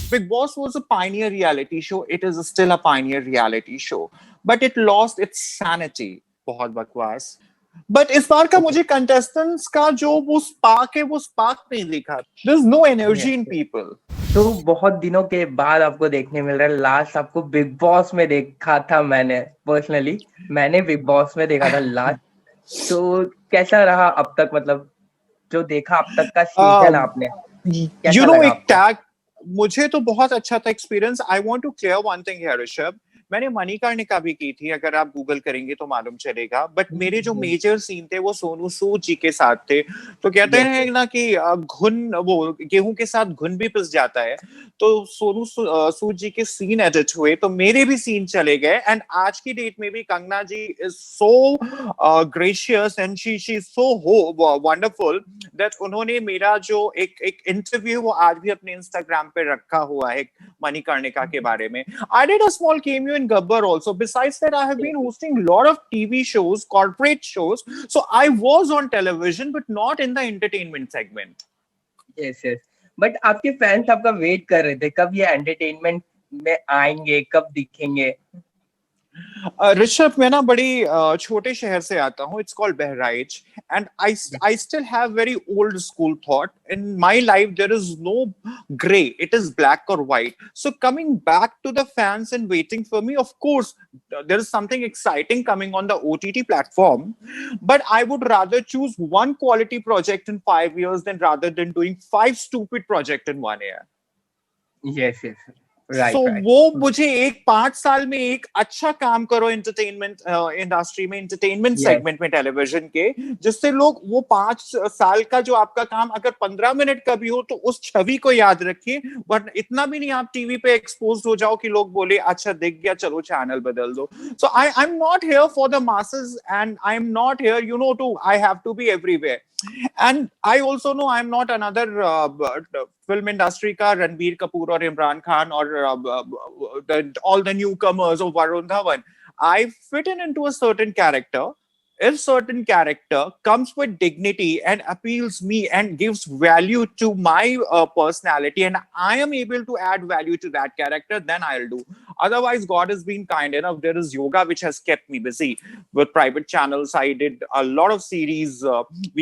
Big Boss was a pioneer reality show. It is still a pioneer reality show, but it lost its sanity. बहुत बकवास. But इस बार का okay. मुझे contestants का जो वो स्पार्क है वो स्पार्क नहीं दिखा. There's no energy yes. in people. तो बहुत दिनों के बाद आपको देखने मिल रहा है. लास्ट आपको बिग बॉस में देखा था मैंने पर्सनली. मैंने बिग बॉस में देखा था लास्ट. तो कैसा रहा अब तक, मतलब जो देखा अब तक का सीजन आपने, कैसा You know, लगा एक आपको? टैग मुझे तो बहुत अच्छा था experience. I want to clear one thing here Rishabh. मैंने मणिकर्णिका भी की थी, अगर आप गूगल करेंगे तो मालूम चलेगा. बट मेरे जो मेजर सीन थे वो सोनू सूद जी के साथ थे. तो कहते यस. हैं ना कि घुन वो गेहूं के साथ घुन भी पिस जाता है. तो सोनू सूद जी के सीन एडिट हुए तो मेरे भी सीन चले गए. एंड आज की डेट में भी Kangana ji is so gracious and she is so wonderful that उन्होंने मेरा जो एक इंटरव्यू वो आज भी अपने इंस्टाग्राम पे रखा हुआ है मणिकर्णिका के बारे में. I did a small cameo in Gabbar also. Besides that, I have been hosting a lot of TV shows, corporate shows. So I was on television, but not in the entertainment segment. Yes. Yes. But आपके fans आपका wait कर रहे थे, कब ये entertainment में आएंगे, कब दिखेंगे? ऋषभ, मैं ना बड़ी छोटे शहर से आता हूँ. It's called Bahraich. And I still have very old school thought. In my life there is no gray, it is black or white. So coming back to the fans and waiting for me, of course there is something exciting coming on the OTT platform, but I would rather choose one quality project in 5 years than rather than doing 5 stupid project in 1 year. Yes. Yes. So right. Right. वो मुझे एक 5 साल में एक अच्छा काम करो entertainment industry में, एंटरटेनमेंट यस. सेगमेंट में, टेलीविजन के, जिससे लोग वो 5 साल का जो आपका काम अगर 15 मिनट का भी हो तो उस छवि को याद रखिए. बट इतना भी नहीं आप टीवी पे एक्सपोज हो जाओ कि लोग बोले अच्छा दिख गया चलो चैनल बदल दो. So I am not here for the masses and I am not here to I have to be everywhere. And I also know I'm not another film industry ka Ranbir Kapoor or Imran Khan or all the newcomers of Varun Dhawan. I fit in into a certain character. If certain character comes with dignity and appeals me and gives value to my personality, and I am able to add value to that character, then I'll do. Otherwise, God has been kind enough. There is yoga which has kept me busy with private channels. I did a lot of series,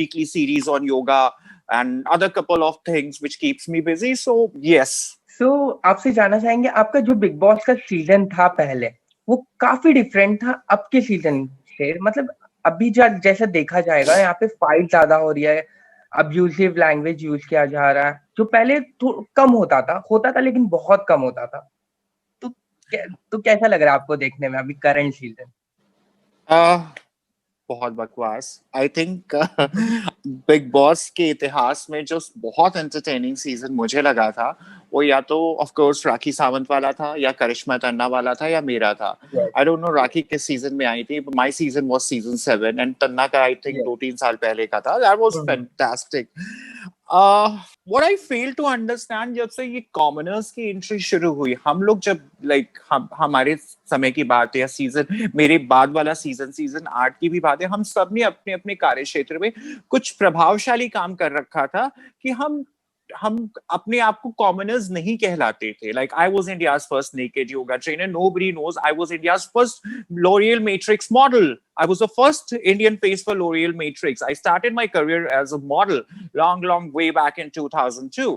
weekly series on yoga and other couple of things which keeps me busy. So yes. So आपसे जानना चाहेंगे, आपका जो big Boss का season था पहले, वो काफी डिफरेंट था अब के सीजन से. मतलब अभी जैसा देखा जाएगा यहाँ पे फाइट ज्यादा हो रही है, अब्यूसिव लैंग्वेज यूज किया जा रहा है, जो पहले कम होता था लेकिन बहुत कम होता था. तो तो कैसा लग रहा है आपको देखने में अभी करंट सीजन? बहुत बकवास. आई थिंक बिग बॉस के इतिहास में जो बहुत एंटरटेनिंग सीजन मुझे लगा था वो या तो ऑफ कोर्स राखी सावंत वाला था या करिश्मा तन्ना वाला था या मेरा था. आई डोंट नो राखी किस सीजन में आई थी. My season was season 7 and Tanna का आई थिंक 2-3 साल पहले का था. That was fantastic. What I fail to understand, जब से ये कॉमनर्स की एंट्री शुरू हुई, हम लोग जब हमारे समय की बात है या सीजन मेरे बाद वाला सीजन 8 की भी बात है, हम सब ने अपने अपने कार्य क्षेत्र में कुछ प्रभावशाली काम कर रखा था कि हम अपने आप को कॉमनर्स नहीं कहलाते थे. Like I was India's first naked yoga trainer. Nobody knows I was India's first L'Oreal Matrix model. I was the first Indian face for L'Oreal Matrix. I started my career as a model long way back in 2002,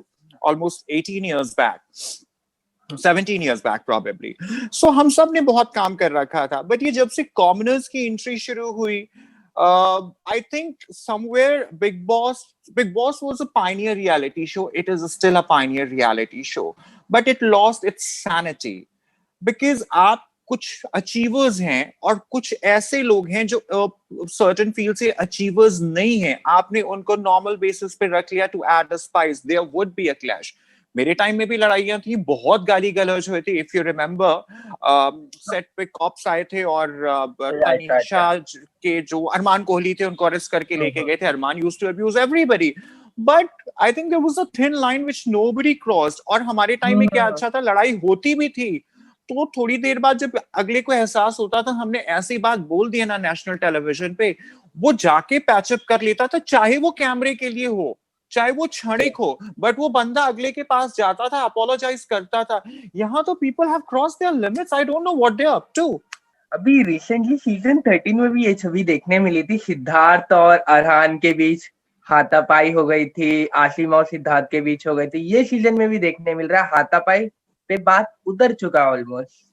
almost 18 years back. 17 years back probably. So हम सब ने बहुत काम कर रखा था. But ये जब से कॉमनर्स की एंट्री शुरू हुई, I think somewhere Big Boss was a pioneer reality show. It is still a pioneer reality show, but it lost its sanity because आप कुछ अचीवर्स हैं और कुछ ऐसे लोग हैं जो सर्टेन फील्ड से अचीवर्स नहीं हैं. आपने उनको नॉर्मल बेसिस पे रख लिया to add the spice. There would be a clash. मेरे टाइम में भी लड़ाइयां थी, बहुत गाली गलौज हुए थे. इफ यू रिमेम्बर, सेट पे कॉप्स आए थे और तनीषा के जो अरमान कोहली थे उनको अरेस्ट करके लेके गए थे. Armaan used to abuse everybody, but I think there was a thin line which nobody crossed. और हमारे टाइम में क्या अच्छा था, लड़ाई होती भी थी तो थोड़ी देर बाद जब अगले को एहसास होता था हमने ऐसी बात बोल दी है ना नेशनल टेलीविजन पे, वो जाके पैचअप कर लेता था, चाहे वो कैमरे के लिए हो. चाहे वो क्षणिक हो, बट वो बंदा अगले के पास जाता था, अपोलोजाइज करता था। यहाँ तो people have cross their limits, I don't know what they are up to. अभी रिसेंटली सीजन 13 में भी ये छवि देखने मिली थी, सिद्धार्थ और अरहान के बीच हाथापाई हो गई थी, आसिम और सिद्धार्थ के बीच हो गई थी। ये सीजन में भी देखने मिल रहा है, हाथापाई पे बात उतर चुका ऑलमोस्ट।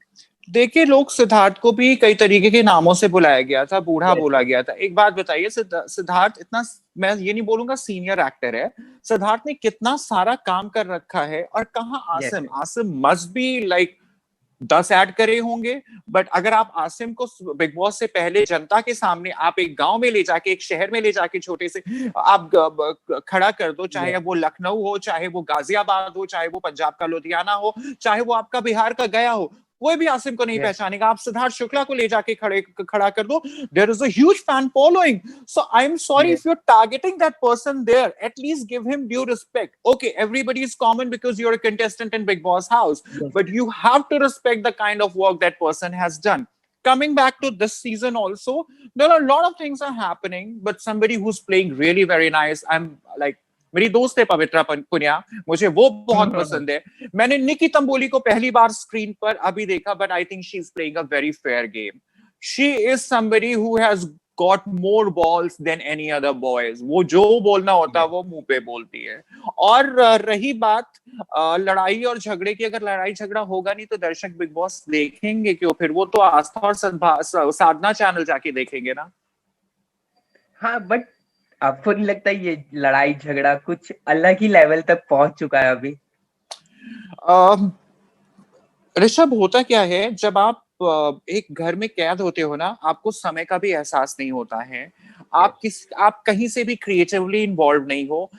देखिए, लोग सिद्धार्थ को भी कई तरीके के नामों से बुलाया गया था, बूढ़ा Yes, बोला yes. गया था। एक बात बताइए, सिद्धार्थ इतना, मैं ये नहीं बोलूंगा सीनियर एक्टर है, सिद्धार्थ ने कितना सारा काम कर रखा है। और कहाँ Yes, Asim, yes. Asim must be like 10 add करे होंगे। बट अगर आप आसिम को बिग बॉस से पहले जनता के सामने आप एक गांव में ले जाके, एक शहर में ले जाके, छोटे से आप खड़ा कर दो, चाहे Yes. वो लखनऊ हो, चाहे वो गाजियाबाद हो, चाहे वो पंजाब का लुधियाना हो, चाहे वो आपका बिहार का गया हो, कोई भी आसिम को नहीं Yes. पहचानेगा। आप सिद्धार्थ शुक्ला को ले जाके खड़ा कर दो, there is a huge fan following. So I am sorry Yes. If you're targeting that person there, at least give him due respect. Okay, everybody is common because you're a contestant in Big Boss house, Yes. but you have to respect the kind of work that person has done. Coming back to this season also, there are a lot of things are happening, but somebody who's playing really very nice, I'm like, मेरी दोस्त है पवित्रा पुनिया, मुझे वो बहुत पसंद है। मैंने निकी तंबोली को पहली बार स्क्रीन पर अभी देखा, but I think she is playing a very fair game. She is somebody who has got more balls than any other boys. वो जो बोलना होता है वो मुंह पे बोलती है। और रही बात लड़ाई और झगड़े की, अगर लड़ाई झगड़ा होगा नहीं तो दर्शक बिग बॉस देखेंगे क्यों? फिर वो तो आस्था और साधना चैनल जाके देखेंगे ना। हाँ, बट आपको नहीं लगता ये लड़ाई झगड़ा कुछ अलग ही लेवल तक पहुंच चुका है अभी? ऋषभ, होता क्या है, जब आप एक घर में कैद होते हो ना, आपको समय का भी एहसास नहीं होता है। आप कहीं से भी क्रिएटिवली इन्वॉल्व नहीं हो।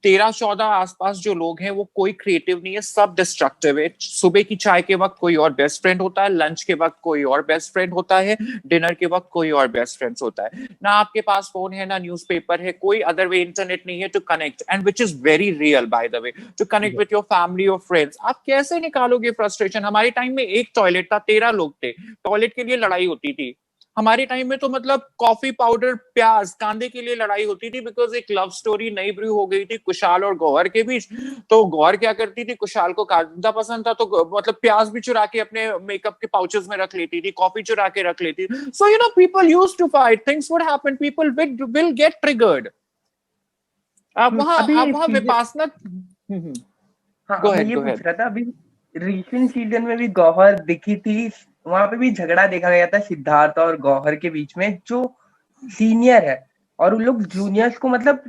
13-14 आसपास जो लोग हैं वो कोई क्रिएटिव नहीं है, सब डिस्ट्रक्टिव है। सुबह की चाय के वक्त कोई और बेस्ट फ्रेंड होता है, लंच के वक्त कोई और बेस्ट फ्रेंड होता है, डिनर के वक्त कोई और बेस्ट फ्रेंड्स होता है। ना आपके पास फोन है, ना न्यूज़पेपर है, कोई अदर वे इंटरनेट नहीं है to connect, and which is very real by the way, to connect with your family और फ्रेंड्स। आप कैसे निकालोगे फ्रस्ट्रेशन? हमारे टाइम में एक टॉयलेट था, 13 लोग थे, टॉयलेट के लिए लड़ाई होती थी। हमारे टाइम में तो मतलब कॉफी पाउडर, प्याज, कांदे के लिए लड़ाई होती थी, बिकॉज एक लव स्टोरी नई ब्रू हो गई थी कुशाल और गौहर के बीच। तो गौहर क्या करती थी, कुशाल को कांदा पसंद था तो मतलब प्याज भी चुरा के अपने मेकअप के पाउचेस में रख लेती थी, कॉफी चुरा के रख लेती। So you know, people used to fight, things would happen, people will get triggered. आप वहां विपासना। हाँ, गो मैं अहेड, ये गो पूछ अहेड। रहा था, अभी रिसेंट सीजन में भी गौहर दिखी थी, वहां पे भी झगड़ा देखा गया था सिद्धार्थ और गौहर के बीच में, जो सीनियर है और उन लोग जूनियर्स को मतलब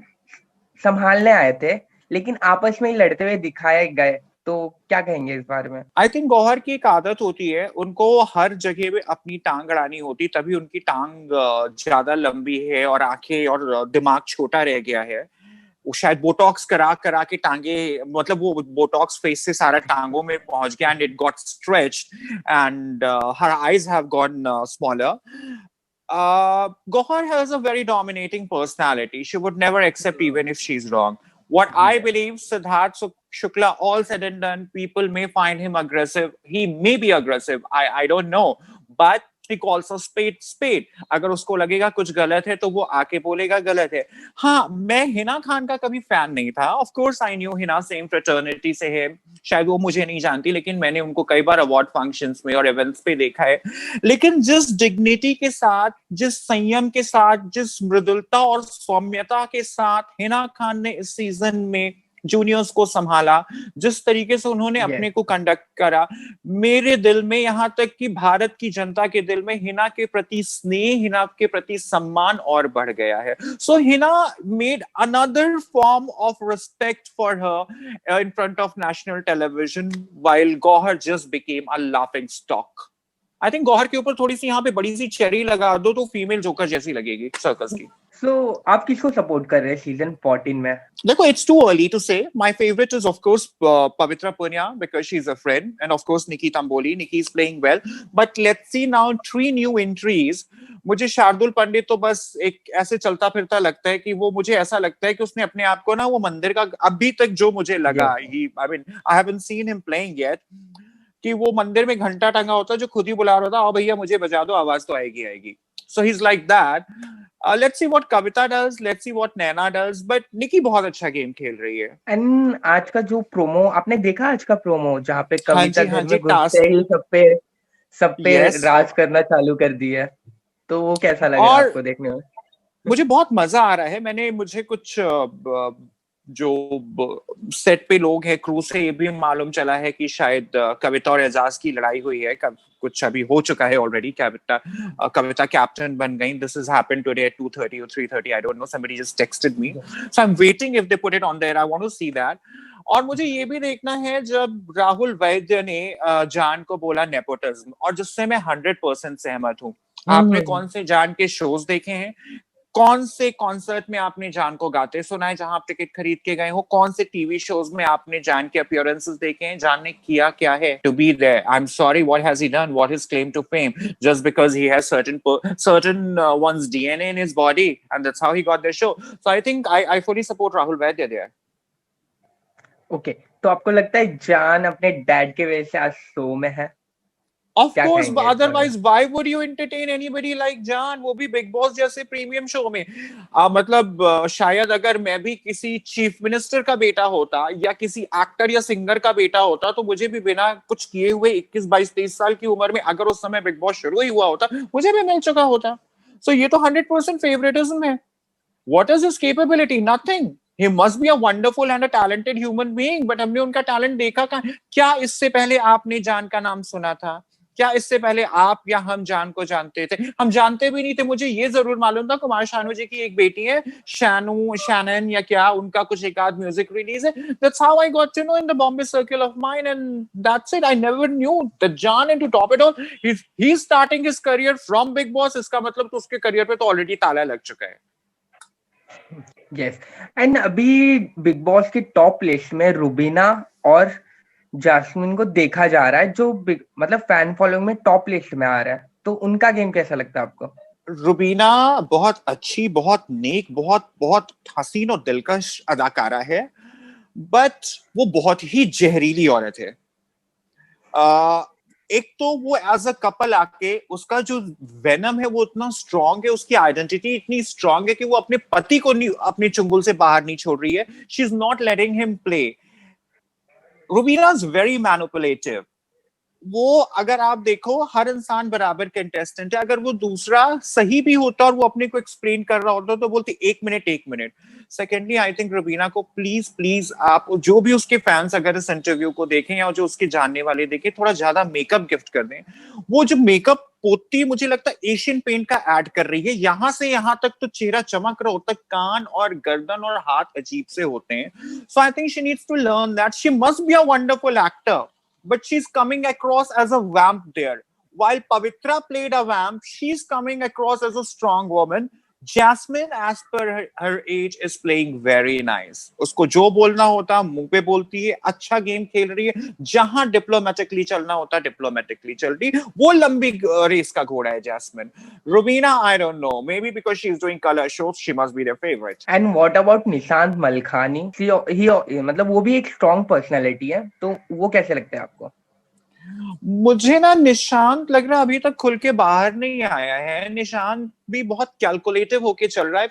संभालने आए थे, लेकिन आपस में ही लड़ते हुए दिखाए गए। तो क्या कहेंगे इस बारे में? आई थिंक गौहर की एक आदत होती है, उनको हर जगह पे अपनी टांग अड़ानी होती, तभी उनकी टांग ज्यादा लंबी है और आंखें और दिमाग छोटा रह गया है। वो शायद बोटॉक्स करा करा के टांगे, मतलब वो बोटॉक्स फेस से सारा टांगों में पहुंच गया, and it got stretched, and her eyes have gone smaller. Gohar has a very dominating personality. She would never accept even if she's wrong. What I believe, Siddharth Shukla, all said and done, people may find him aggressive. He may be aggressive. I don't know. But he calls a spade spade. अगर उसको लगेगा कुछ गलत है तो वो आके बोलेगा गलत है। हाँ, मैं हिना खान का कभी फैन नहीं था। Of course I knew Hina, same fraternity से है, शायद वो मुझे नहीं जानती, लेकिन मैंने उनको कई बार अवार्ड फंक्शंस में और इवेंट्स पे देखा है। लेकिन जिस डिग्निटी के साथ, जिस संयम के साथ, जिस मृदुलता और सौम्यता के साथ हिना खान ने इस सीजन में जूनियर्स को संभाला, जिस तरीके से उन्होंने अपने को कंडक्ट करा, मेरे दिल में, यहां तक कि भारत की जनता के दिल में हिना के प्रति स्नेह, हिना के प्रति सम्मान और बढ़ गया है। So Hina made another form of respect for her in front of national television, while Gauhar just became a laughing stock. I think Gauhar के ऊपर थोड़ी सी यहाँ पे बड़ी सी चेरी लगा दो तो फीमेल जोकर जैसी लगेगी सर्कस की। So, आप किसको सपोर्ट कर रहे हैं सीजन 14 में? देखो, it's too early to say. My favorite is of course Pavitra Punia because she's a friend, and of course Nikki Tamboli. Nikki is playing well, but let's see now 3 new entries. मुझे शार्दुल पंडित तो बस एक ऐसे चलता फिरता लगता है कि वो, मुझे ऐसा लगता है कि उसने अपने आप को ना वो मंदिर का, अभी तक जो मुझे लगा, I haven't seen him playing yet, कि वो मंदिर में घंटा टंगा होता जो खुद ही बुला रहा था, आओ भैया मुझे बजा दो, आवाज तो आएगी आएगी। So he's like that. Let's see what Kavita does. Let's see what Naina does. But Nikki बहुत अच्छा गेम खेल रही है. एंड आज का जो प्रोमो आपने देखा, आज का प्रोमो जहाँ पे कविता हाँ घर जी में टास्क. घुसते ही सब पे Yes. राज करना चालू कर दिया है, तो वो कैसा लग रहा है और आपको देखने में? मुझे बहुत मजा आ रहा है. मुझे कुछ जो सेट पे लोग हैं क्रू से ये भी मालूम चला है कि शायद कविता और एजाज की लड़ाई हुई है. कुछ अभी हो चुका है ऑलरेडी. कविता कैप्टन बन गई. This is happened today at 2:30 or 3:30. I don't know. Somebody just texted me. So I am waiting if they put it on there. I want to see that. और मुझे ये भी देखना है जब राहुल वैद्य ने जान को बोला नेपोटिज्म, और जिससे मैं 100% सहमत हूँ. आपने कौन से जान के शोज देखे हैं? कौन से कॉन्सर्ट में आपने जान को गाते सुना है जहां आप टिकट खरीद के गए हो? कौन से टीवी शोज में आपने जान के अपीयरेंसेस देखे हैं? जान ने किया क्या है to be there? I am sorry, what has he done? What is claim to fame? Just because he has certain one's DNA in his body, and that's how he got their show. So I think I fully support Rahul Vaidya there. Okay, तो आपको लगता है जान अपने dad के वजह से आज शो में है? Of course, otherwise why would you entertain anybody like Jaan? वो भी बिग बॉस जैसे प्रीमियम शो में. मतलब शायद अगर मैं भी किसी चीफ मिनिस्टर का बेटा होता या किसी एक्टर या सिंगर का बेटा होता तो मुझे भी बिना कुछ किए हुए 21, 22, 23 साल की उम्र में अगर उस समय बिग बॉस शुरू ही हुआ होता मुझे भी मिल चुका होता. सो ये तो 100% फेवरेटिज्म है. What is his capability? Nothing. He must be a wonderful and a talented human being, but हमने उनका टैलेंट देखा कहाँ? क्या इससे पहले आपने जान का नाम सुना था? क्या इससे पहले आप या हम जान को जानते थे? हम जानते भी नहीं थे. मुझे ये जरूर मालूम था कुमार शानू जी की एक बेटी है, शैनन या क्या, उनका कुछ एक आध म्यूजिक रिलीज है. That's how I got to know in the Bombay circle of mine, and that's it. I never knew that Jaan, and to top it all, he's starting his career from Big Boss. इसका मतलब तो उसके career पे तो already ताला लग चुका है. यस, एंड अभी बिग बॉस की टॉप लिस्ट में रुबीना और जास्मिन को देखा जा रहा है, जो मतलब फैन फॉलोइंग में टॉप लिस्ट में आ रहा है. तो उनका गेम कैसा लगता है आपको? रुबीना बहुत अच्छी, बहुत नेक, बहुत बहुत हसीन और दिलकश अदाकारा है, बट वो बहुत ही जहरीली औरत है. एक तो वो एज अ कपल आके उसका जो वेनम है वो इतना स्ट्रांग है, उसकी आइडेंटिटी इतनी स्ट्रांग है कि वो अपने पति को नहीं, अपने चुंगल से बाहर नहीं छोड़ रही है. She is not letting him play. Rubina is very manipulative. वो अगर आप देखो, हर इंसान बराबर कंटेस्टेंट है. अगर वो दूसरा सही भी होता और वो अपने को एक्सप्लेन कर रहा होता तो बोलती 1 minute 1 minute. Secondly, I think Rubina को प्लीज प्लीज आप जो भी उसके फैंस अगर इस इंटरव्यू को देखें या जो उसके जानने वाले देखें, थोड़ा ज्यादा मेकअप गिफ्ट कर दें. वो जो मेकअप पोती मुझे लगता है एशियन पेंट का ऐड कर रही है. यहां से यहां तक तो चेहरा चमक रहा होता है, कान और गर्दन और हाथ अजीब से होते हैं. So I think she needs to learn that. She must be a wonderful actor, but she's coming across as a vamp there. While Pavitra played a vamp, she's coming across as a strong woman. Jasmine, as per her age, is playing very nice. उसको जो बोलना होता मुंह पे बोलती है, अच्छा game खेल रही है. जहां डिप्लोमेटिकली चलना होता डिप्लोमेटिकली चल रही. वो लंबी रेस का घोड़ा है Jasmine. Rubina, I don't know. Maybe because she's doing color shows, she must be their favorite. And what about Nishant Malkhani? मतलब वो भी एक स्ट्रॉन्ग पर्सनालिटी है, तो वो कैसे लगता है आपको? मुझे ना निशांत लग रहा अभी तक खुल के बाहर नहीं आया है. निशांत भी बहुत कैलकुलेटिव होके चल रहा है.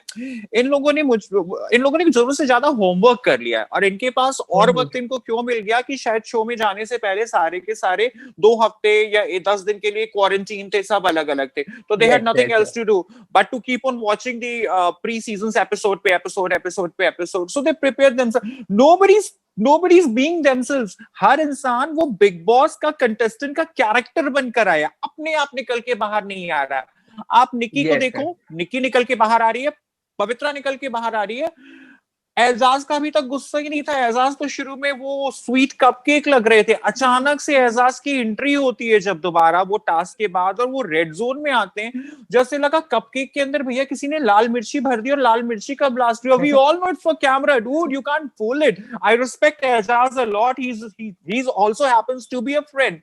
इन लोगों ने जरूरत से ज्यादा होमवर्क कर लिया है, और इनके पास और वक्त इनको क्यों मिल गया कि शायद शो में जाने से पहले सारे के सारे 2 हफ्ते या 10 दिन के लिए क्वारंटीन थे, सब अलग अलग थे. तो they had nothing else to do but to keep on watching the previous seasons episode पे episode. So they prepare themselves. Nobody's being themselves. हर इंसान वो बिग बॉस का कंटेस्टेंट का कैरेक्टर बनकर आया, अपने आप निकल के बाहर नहीं आ रहा. आप निकी को देखो, निकी निकल के बाहर आ रही है, पवित्रा निकल के बाहर आ रही है. एजाज का अभी तक गुस्सा ही नहीं था. एजाज तो शुरू में वो स्वीट कपकेक लग रहे थे. अचानक से एजाज की एंट्री होती है जब दोबारा वो टास्क के बाद, और वो रेड जोन में आते हैं, जैसे लगा कपकेक के अंदर भैया किसी ने लाल मिर्ची भर दी और लाल मिर्ची का ब्लास्ट हुआ. We all know it for camera, dude, you can't fool it. I respect Eijaz a lot. He also happens to be a friend.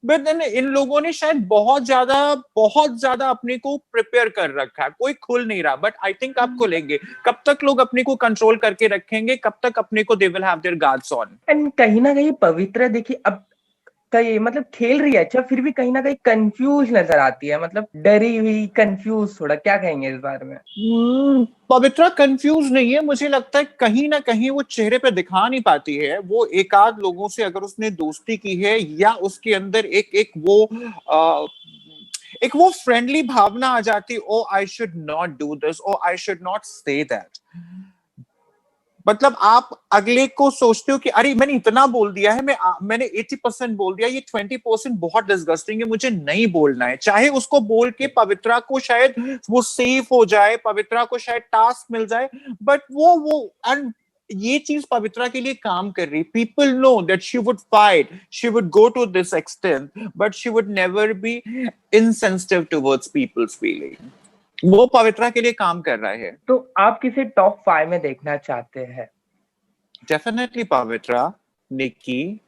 But इन लोगों ने शायद बहुत ज्यादा अपने को प्रिपेयर कर रखा है. कोई खुल नहीं रहा. बट आई थिंक आप खुलेंगे. कब तक लोग अपने को कंट्रोल करके रखेंगे? कब तक अपने को they will have their guards on. And कहीं ना कहीं पवित्र, देखिए अब का ये मतलब खेल रही है अच्छा, फिर भी कहीं ना कहीं कंफ्यूज नजर आती है, मतलब डरी हुई, कंफ्यूज थोड़ा, क्या कहेंगे इस बारे में? पवित्रा कंफ्यूज नहीं है, मुझे लगता है कहीं ना कहीं वो चेहरे पे दिखा नहीं पाती है। वो एक आध लोगों से अगर उसने दोस्ती की है या उसके अंदर एक वो फ्रेंडली भावना आ जाती, oh I should not do this, oh I should not say that. मतलब आप अगले को सोचते हो कि अरे मैंने इतना बोल दिया है, मैंने 80% बोल दिया, ये 20% बहुत डिस्गस्टिंग है, मुझे नहीं बोलना है। चाहे उसको बोल के पवित्रा को शायद वो सेफ हो जाए, पवित्रा को शायद टास्क मिल जाए, बट वो एंड ये चीज पवित्रा के लिए काम कर रही। People know that she would fight, she would go to this extent, but she would never be insensitive towards people's feeling. वो पवित्रा के लिए काम कर रहा है। तो आप किसे टॉप 5 में देखना चाहते हैं? Definitely Pavitra, Nikki.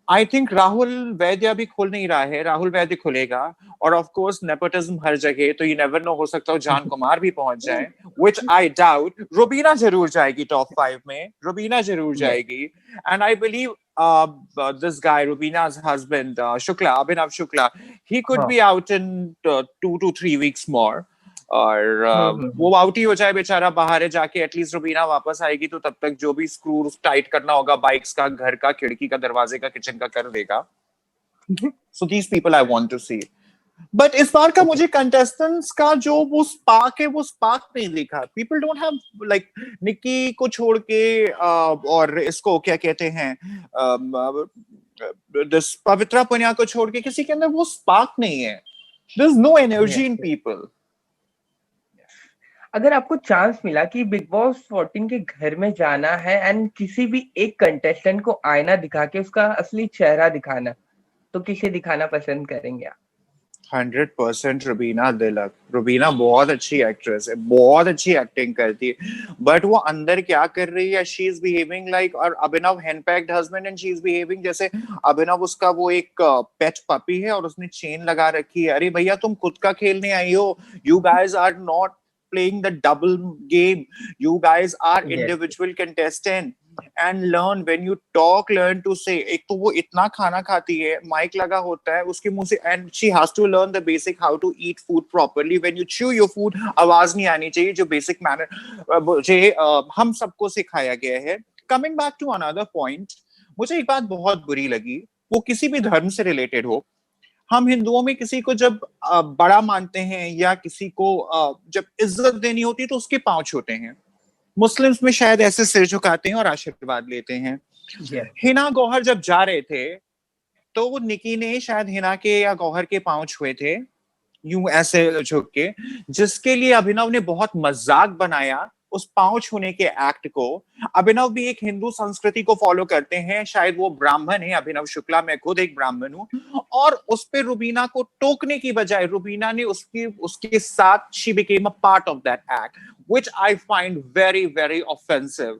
I think Rahul Vaidya अभी खुल नहीं रहा है, राहुल वैद्य खुलेगा। और ऑफ कोर्स नेपोटिज्म हर जगह, तो यू नेवर नो, हो सकता है जान कुमार भी पहुंच जाए, व्हिच आई डाउट। रुबीना जरूर जाएगी टॉप 5 में, रुबीना जरूर यस। जाएगी। And I believe this guy, Rubina's husband, Shukla, Abhinav Shukla, he could हाँ। be out in 2 to 3 weeks more. और वो आउट ही हो जाए बेचारा, बाहर है जाके, एटलीस्ट रुबीना वापस आएगी तो तब तक जो भी स्क्रू टाइट करना होगा, बाइक्स का, घर का, खिड़की का, दरवाजे का, किचन का, कर देगा। So these people I want to see. But इस बार का ओके। मुझे कंटेस्टेंट्स का जो वो स्पार्क है, वो स्पार्क नहीं दिखा। People don't have like, Nikki को छोड़ के और इसको क्या कहते हैं, दिस पवित्रा पुनिया को छोड़ के किसी के अंदर वो स्पार्क नहीं है। There is no energy in yes. People. अगर आपको चांस मिला कि बिग बॉस 14 के घर में जाना है एंड किसी भी एक कंटेस्टेंट को आईना दिखा के उसका असली चेहरा दिखाना, तो किसे दिखाना पसंद करेंगे आप? 100% रुबीना दिलक। रुबीना बहुत अच्छी एक्ट्रेस है, बहुत अच्छी एक्टिंग करती है, बट वो अंदर क्या कर रही है, शी इज बिहेविंग लाइक, और Abhinav henpecked husband and she is behaving जैसे अभिनव उसका वो एक पेट पपी है और उसने चेन लगा रखी है। अरे भैया तुम खुद का खेलने आई हो, you guys are not playing the double game, you guys are yes. individual contestant and learn when you talk, learn to say। एक तो वो इतना खाना खाती है, माइक लगा होता है उसके मुंह से, and she has to learn the basic how to eat food properly, when you chew your food आवाज नहीं आनी चाहिए, जो बेसिक मैनर मुझे हम सबको सिखाया गया है। Coming back to another point, मुझे एक बात बहुत बुरी लगी, वो किसी भी धर्म से रिलेटेड हो। हम हिंदुओं में किसी को जब बड़ा मानते हैं या किसी को जब इज्जत देनी होती है तो उसके पांव छूते हैं। मुस्लिम्स में शायद ऐसे सिर झुकाते हैं और आशीर्वाद लेते हैं। यस। हिना गौहर जब जा रहे थे तो वो निकी ने शायद हिना के या गौहर के पांव छुए थे, यूं ऐसे झुक के, जिसके लिए अभिनव ने बहुत मजाक बनाया उस पांव छूने के एक्ट को। अभिनव भी एक हिंदू संस्कृति को फॉलो करते हैं, शायद वो ब्राह्मण है, अभिनव शुक्ला, मैं खुद एक ब्राह्मण हूं। और उस पे रुबीना को टोकने की बजाय रुबीना ने उसके साथ she became a part of that act, which I find very very offensive.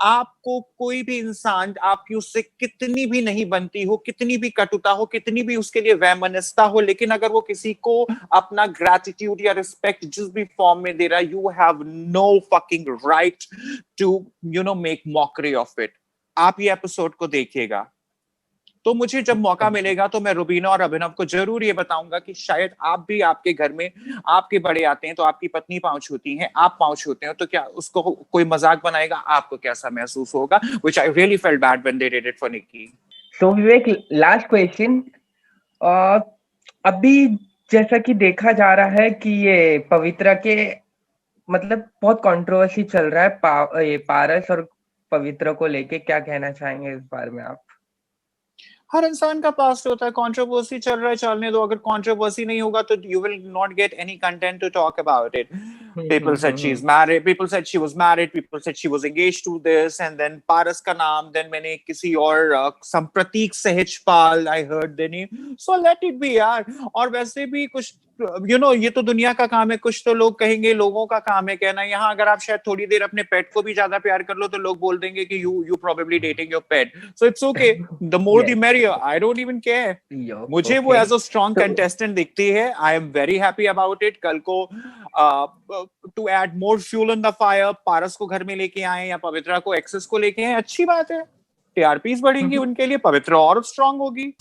आपको कोई भी इंसान, आपकी उससे कितनी भी नहीं बनती हो, कितनी भी कटुता हो, कितनी भी उसके लिए वैमनस्यता हो, लेकिन अगर वो किसी को अपना ग्रेटिट्यूड या रिस्पेक्ट जिस भी फॉर्म में दे रहा है, you have no fucking right to make mockery of it. आप ये एपिसोड को देखिएगा, तो मुझे जब मौका मिलेगा तो मैं रुबीना और अभिनव को जरूर ये बताऊंगा कि शायद आप भी, आपके घर में आपके बड़े आते हैं तो आपकी पत्नी पांव छूती है, आप पांव छूते हो तो क्या उसको कोई मजाक बनाएगा, आपको कैसा महसूस होगा, which I really felt bad when they did it for Nikki. तो विवेक, लास्ट क्वेश्चन। अभी जैसा कि देखा जा रहा है कि ये पवित्रा के मतलब बहुत कंट्रोवर्सी चल रहा है, ये पारस और पवित्रा को लेके, क्या कहना चाहेंगे इस बारे में आप? हर इंसान का पास्ट होता है, कंट्रोवर्सी चल रहा है, चलने दो। अगर कंट्रोवर्सी नहीं होगा तो you will not get any content to talk about it. People said she's married, people said she was married, people said she was engaged to this, and then पारस का नाम, then मैंने किसी और संप्रतीक Sahajpal, I heard the name, so let it be यार। और वैसे भी कुछ ये तो दुनिया का काम है, कुछ तो लोग कहेंगे लोगों का काम है कहना। यहाँ अगर आप शायद थोड़ी देर अपने पेट को भी ज्यादा प्यार कर लो तो लोग बोल देंगे कि you probably dating your pet, so it's okay, the more the merrier, I don't even care. मुझे वो एज अ स्ट्रॉन्ग कंटेस्टेंट दिखती है, I am very happy about it. कल को to add more fuel in the fire, Paras को घर में लेके आए या पवित्रा को एक्सेस को लेके आए, अच्छी बात है। टीआरपीज बढ़ेंगी उनके लिए, पवित्र और स्ट्रांग होगी।